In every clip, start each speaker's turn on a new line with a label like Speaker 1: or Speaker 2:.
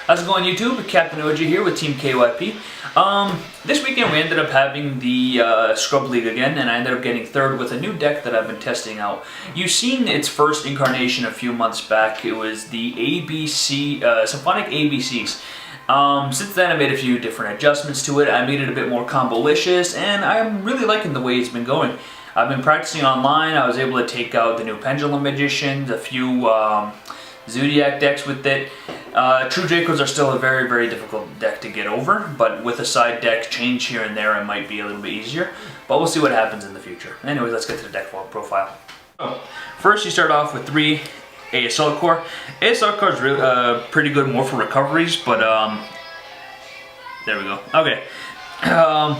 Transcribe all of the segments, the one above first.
Speaker 1: How's it going, YouTube? Captain OG here with Team KYP. This weekend we ended up having the Scrub League again, and I ended up getting third with a new deck that I've been testing out. You've seen its first incarnation a few months back. It was the Symphonic ABCs. Since then I made a few different adjustments to it. I made it a bit more combo-licious, and I'm really liking the way it's been going. I've been practicing online. I was able to take out the new Pendulum Magicians, a few Zodiac decks with it. True Dracos are still a very, very difficult deck to get over, but with a side deck change here and there, it might be a little bit easier. But we'll see what happens in the future. Anyways, let's get to the deck profile. So, first you start off with 3 Assault Core. Assault Core is really, pretty good, more for recoveries, but there we go. Okay.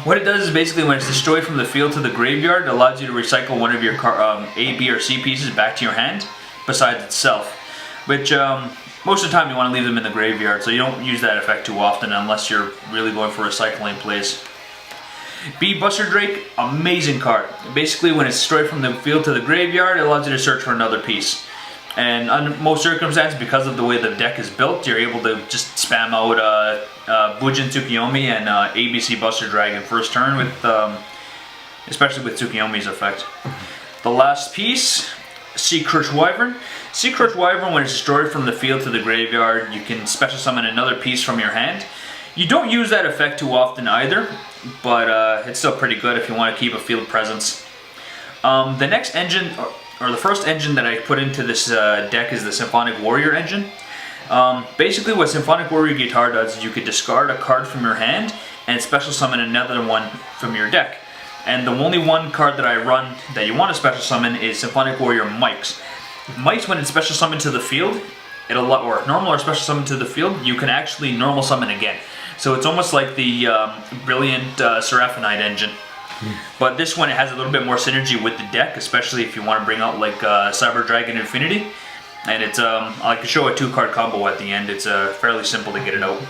Speaker 1: What it does is basically when it's destroyed from the field to the graveyard, it allows you to recycle one of your A, B, or C pieces back to your hand, besides itself. Which, most of the time you want to leave them in the graveyard, so you don't use that effect too often unless you're really going for recycling plays. B, Buster Drake, amazing card. Basically when it's destroyed from the field to the graveyard, it allows you to search for another piece. And under most circumstances, because of the way the deck is built, you're able to just spam out Bujin Tsukiyomi and ABC Buster Dragon first turn, with especially with Tsukiyomi's effect. The last piece, Sea Crush Wyvern. Sea Crush Wyvern, when it's destroyed from the field to the graveyard, you can special summon another piece from your hand. You don't use that effect too often either, but it's still pretty good if you want to keep a field presence. The next engine, or the first engine that I put into this deck, is the Symphonic Warrior engine. Basically what Symphonic Warrior Guitar does is you could discard a card from your hand and special summon another one from your deck. And the only one card that I run that you want to special summon is Symphonic Warrior Mics. Mics, when it's special summoned to the field, or normal or special summon to the field, you can actually normal summon again. So it's almost like the brilliant Seraphinite engine. But this one, it has a little bit more synergy with the deck, especially if you want to bring out like Cyber Dragon Infinity. And it's I can show a 2-card combo at the end. It's fairly simple to get it out.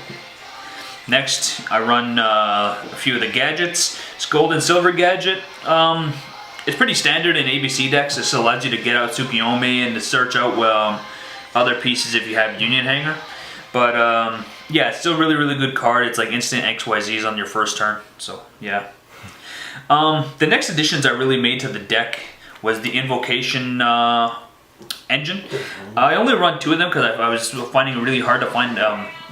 Speaker 1: Next, I run a few of the gadgets. It's Gold and Silver gadget. It's pretty standard in ABC decks. This allows you to get out Tsukiyomi and to search out other pieces if you have Union Hanger. But yeah, it's still a really, really good card. It's like instant XYZs on your first turn. So yeah. The next additions I really made to the deck was the Invocation engine. I only run 2 of them because I was finding it really hard to find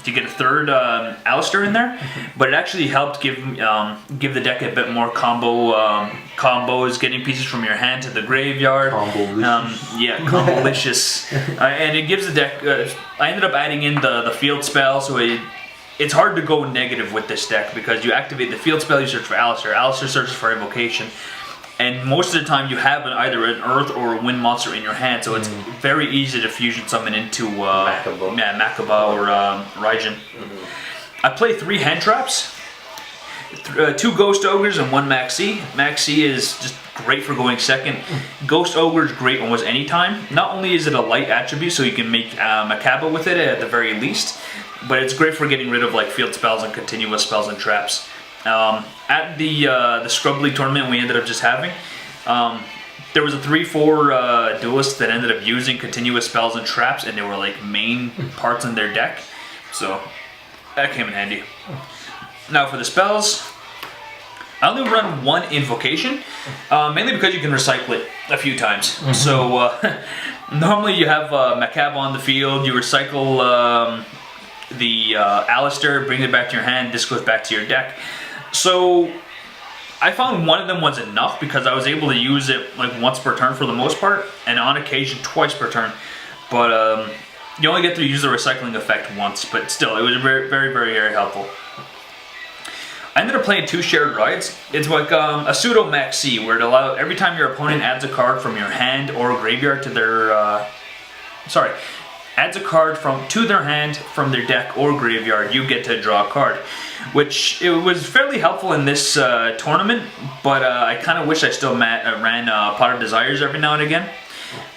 Speaker 1: to get a third Alistair in there, but it actually helped give the deck a bit more combos, getting pieces from your hand to the graveyard. Yeah, combo-licious. And it gives the deck. I ended up adding in the field spell, so it's hard to go negative with this deck because you activate the field spell, you search for Alistair. Alistair searches for Invocation. And most of the time you have either an Earth or a Wind monster in your hand, so it's very easy to fusion summon into Makaba or Raijin. I play 3 hand traps, 2 Ghost Ogres and 1 Maxi. Maxi is just great for going second. Ghost Ogre is great almost any time. Not only is it a light attribute, so you can make Makaba with it at the very least, but it's great for getting rid of like field spells and continuous spells and traps. At the Scrub League tournament we ended up just having, there was a 3-4 duelist that ended up using continuous spells and traps, and they were like main parts in their deck, so that came in handy. Now for the spells, I only run 1 Invocation, mainly because you can recycle it a few times. So normally you have Makaba on the field, you recycle the Alistair, bring it back to your hand, this goes back to your deck. So I found one of them was enough because I was able to use it like once per turn for the most part, and on occasion twice per turn. But you only get to use the recycling effect once, but still, it was very, very, very, very helpful. I ended up playing 2 Shared Rides. It's like a pseudo Maxi, where it allows every time your opponent adds a card from your hand or graveyard to their adds a card to their hand from their deck or graveyard, you get to draw a card. Which, it was fairly helpful in this tournament, but I kind of wish I still ran Pot of Desires every now and again.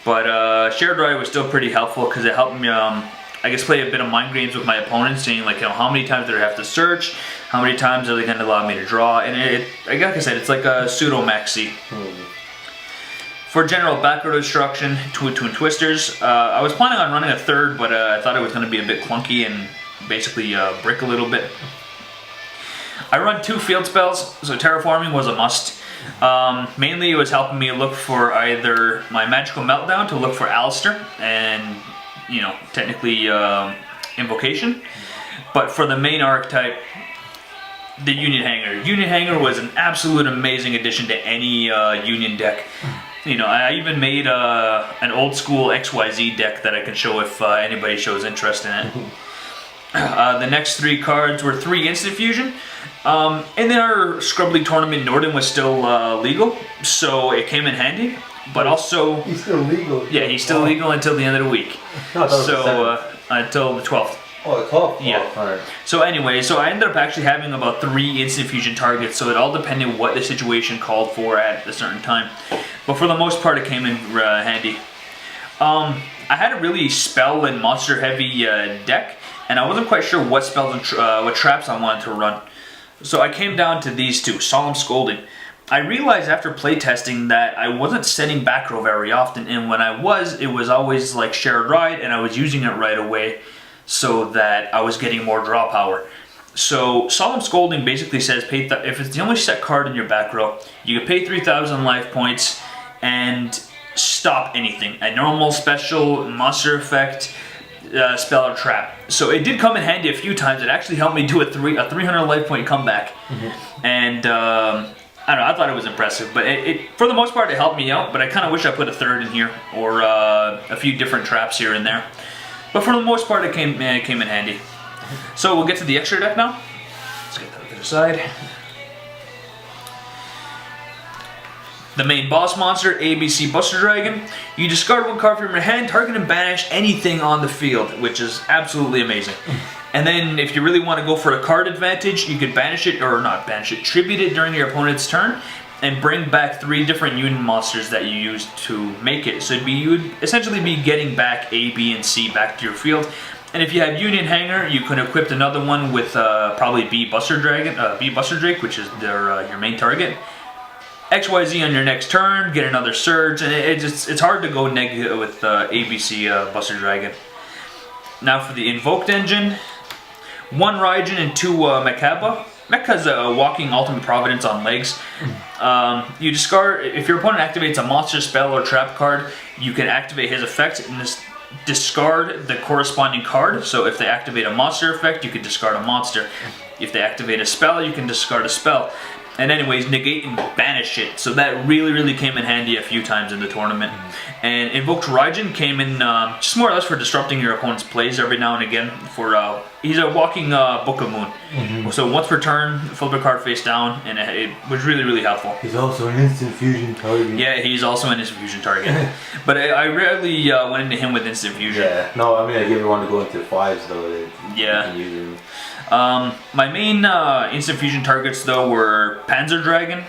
Speaker 1: But Shared Ride was still pretty helpful because it helped me, I guess, play a bit of mind games with my opponents, seeing like, how many times do I have to search, how many times are they going to allow me to draw, and like I said, it's like a pseudo Maxi. For general back row destruction, Twin Twisters, I was planning on running a third, but I thought it was going to be a bit clunky, and basically brick a little bit. I run 2 field spells, so terraforming was a must. Mainly it was helping me look for either my Magical Meltdown to look for Alistair and, you know, technically Invocation. But for the main archetype, the Union Hanger. Union Hanger was an absolute amazing addition to any Union deck. You know, I even made an old school XYZ deck that I can show if anybody shows interest in it. The next 3 cards were 3 instant fusion. And then our Scrub League tournament, Norden was still legal, so it came in handy. But also...
Speaker 2: He's still legal?
Speaker 1: Yeah, he's still legal until the end of the week. So, until the 12th.
Speaker 2: Oh, the 12th?
Speaker 1: Yeah.
Speaker 2: Oh, alright.
Speaker 1: So anyway, so I ended up actually having about 3 instant fusion targets, so it all depended what the situation called for at a certain time. But for the most part, it came in handy. I had a really spell and monster heavy deck, and I wasn't quite sure what spells and what traps I wanted to run. So I came down to these 2, Solemn Scolding. I realized after playtesting that I wasn't setting back row very often, and when I was, it was always like Shared Ride, and I was using it right away so that I was getting more draw power. So Solemn Scolding basically says if it's the only set card in your back row, you can pay 3,000 life points and stop anything. A normal, special, monster effect, spell or trap. So it did come in handy a few times. It actually helped me do a 300 life point comeback. And I don't know, I thought it was impressive, but for the most part it helped me out, but I kind of wish I put a 3rd in here, or a few different traps here and there. But for the most part it came in handy. So we'll get to the extra deck now. Let's get that to the side. The main boss monster, ABC Buster Dragon. You discard 1 card from your hand, target and banish anything on the field, which is absolutely amazing. And then if you really want to go for a card advantage, you could banish it, or not banish it, tribute it during your opponent's turn, and bring back 3 different Union monsters that you used to make it. So you would essentially be getting back A, B, and C back to your field. And if you have Union Hanger, you could equip another one with probably B Buster Drake, which is your main target. XYZ on your next turn, get another surge, and it's hard to go negative with ABC Buster Dragon. Now for the Invoked engine, 1 Raijin and 2 Mechaba. Mecha's a walking ultimate providence on legs. You discard, if your opponent activates a monster spell or trap card, you can activate his effect and discard the corresponding card. So if they activate a monster effect, you can discard a monster. If they activate a spell, you can discard a spell. And anyways, negate and banish it. So that really came in handy a few times in the tournament. And Invoked Raijin came in just more or less for disrupting your opponent's plays every now and again. He's a walking Book of Moon. So once per turn, flip a card face down, and it was really helpful.
Speaker 2: He's also an instant fusion target.
Speaker 1: Yeah, he's also an instant fusion target. But I rarely went into him with instant fusion.
Speaker 2: Yeah, no, I mean, I give everyone to go into 5s though.
Speaker 1: Yeah.
Speaker 2: You can use him.
Speaker 1: My main instant fusion targets though were Panzer Dragon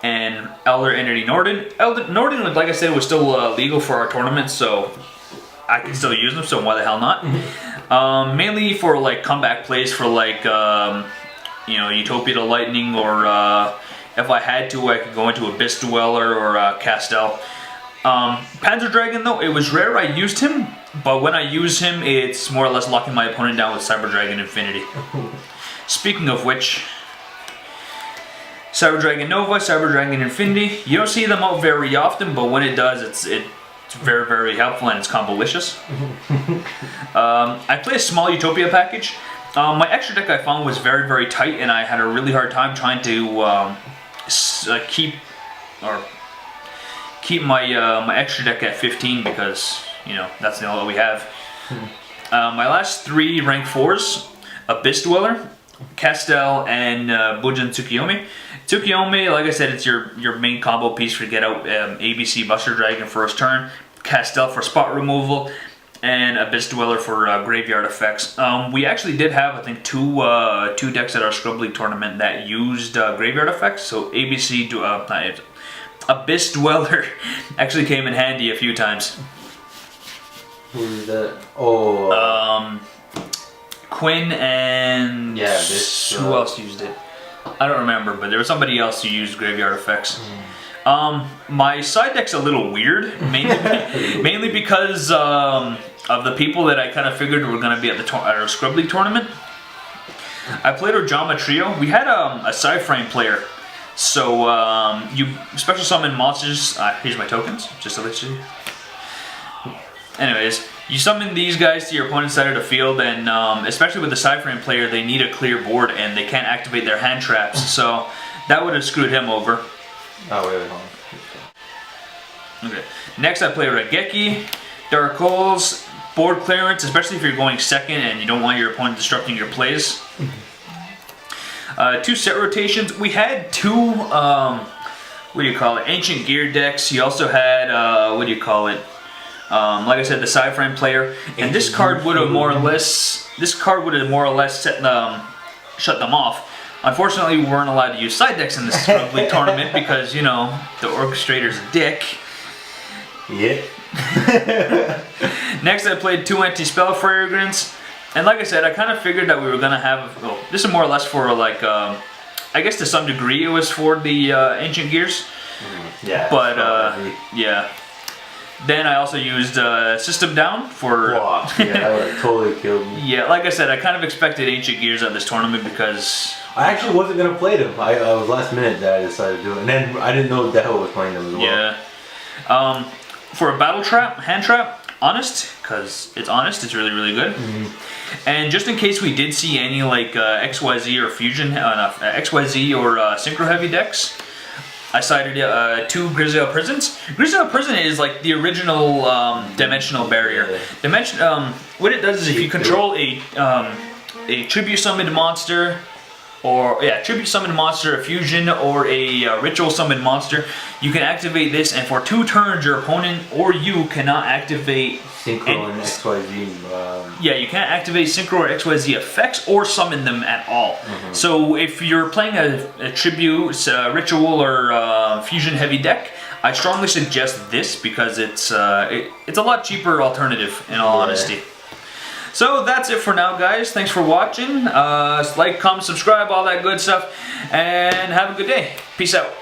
Speaker 1: and Elder Entity Norden. Norden, like I said, was still legal for our tournament, so I can still use them, so why the hell not? Mainly for like comeback plays for like, you know, Utopia to Lightning, or if I had to, I could go into Abyss Dweller or Castel. Panzer Dragon though, it was rare I used him, but when I use him, it's more or less locking my opponent down with Cyber Dragon Infinity. Speaking of which, Cyber Dragon Nova, Cyber Dragon Infinity, you don't see them out very often, but when it does, it's very helpful, and it's combolicious. I play a small Utopia package. My extra deck I found was very tight, and I had a really hard time trying to keep my extra deck at 15, because, you know, that's the all we have. My last 3 rank 4s, Abyss Dweller, Castel, and Bujin Tsukiyomi. Tsukiyomi, like I said, it's your main combo piece for get out ABC Buster Dragon first turn, Castel for spot removal, and Abyss Dweller for graveyard effects. We actually did have, I think, two decks at our Scrub League tournament that used graveyard effects, so Abyss Dweller actually came in handy a few times.
Speaker 2: Who is that? Oh.
Speaker 1: Quinn and
Speaker 2: yeah,
Speaker 1: who else used it? I don't remember, but there was somebody else who used graveyard effects. My side deck's a little weird, mainly because of the people that I kind of figured were going to be at our Scrub League tournament, I played Ojama Trio. We had a Sci-Frame player. So, you special summon monsters. Here's my tokens, just to let you. Anyways, you summon these guys to your opponent's side of the field, and especially with the Sci-Frame player, they need a clear board and they can't activate their hand traps. So, that would have screwed him over.
Speaker 2: Oh, wait, hold on.
Speaker 1: Okay. Next, I play Raigeki, Dark Holes, board clearance, especially if you're going second and you don't want your opponent disrupting your plays. 2 set rotations. We had 2, what do you call it, Ancient Gear decks. You also had, what do you call it, like I said, the Sci-Frame player. And this card would have more or less, shut them off. Unfortunately, we weren't allowed to use side decks in this Scrub League tournament because, you know, the orchestrator's a dick.
Speaker 2: Yeah.
Speaker 1: Next, I played 2 Anti-Spell Fragrance. And like I said, I kind of figured that we were going to have... Well, this is more or less for, like, I guess to some degree it was for the Ancient Gears.
Speaker 2: Yeah.
Speaker 1: But, yeah. Then I also used System Down for...
Speaker 2: Wow. Yeah, that would have totally killed me.
Speaker 1: Yeah, like I said, I kind of expected Ancient Gears at this tournament because...
Speaker 2: I actually wasn't going to play them. I was last minute that I decided to do it. And then I didn't know Deho was playing them as well.
Speaker 1: Yeah. For a Battle Trap, Hand Trap, Honest, because it's honest, it's really, really good. And just in case we did see any like XYZ or Fusion, XYZ or Synchro Heavy decks, I cited 2 Grizzle Prisons. Grizzle Prison is like the original dimensional barrier. What it does is if you control a tribute summoned monster, or tribute summoned monster, a fusion, or a ritual summoned monster, you can activate this, and for 2 turns your opponent or you cannot activate
Speaker 2: Synchro and XYZ.
Speaker 1: Yeah, you can't activate Synchro or XYZ effects or summon them at all. So if you're playing a tribute, ritual, or fusion heavy deck, I strongly suggest this because it's a lot cheaper alternative in all honesty. So that's it for now, guys. Thanks for watching. Like, comment, subscribe, all that good stuff. And have a good day. Peace out.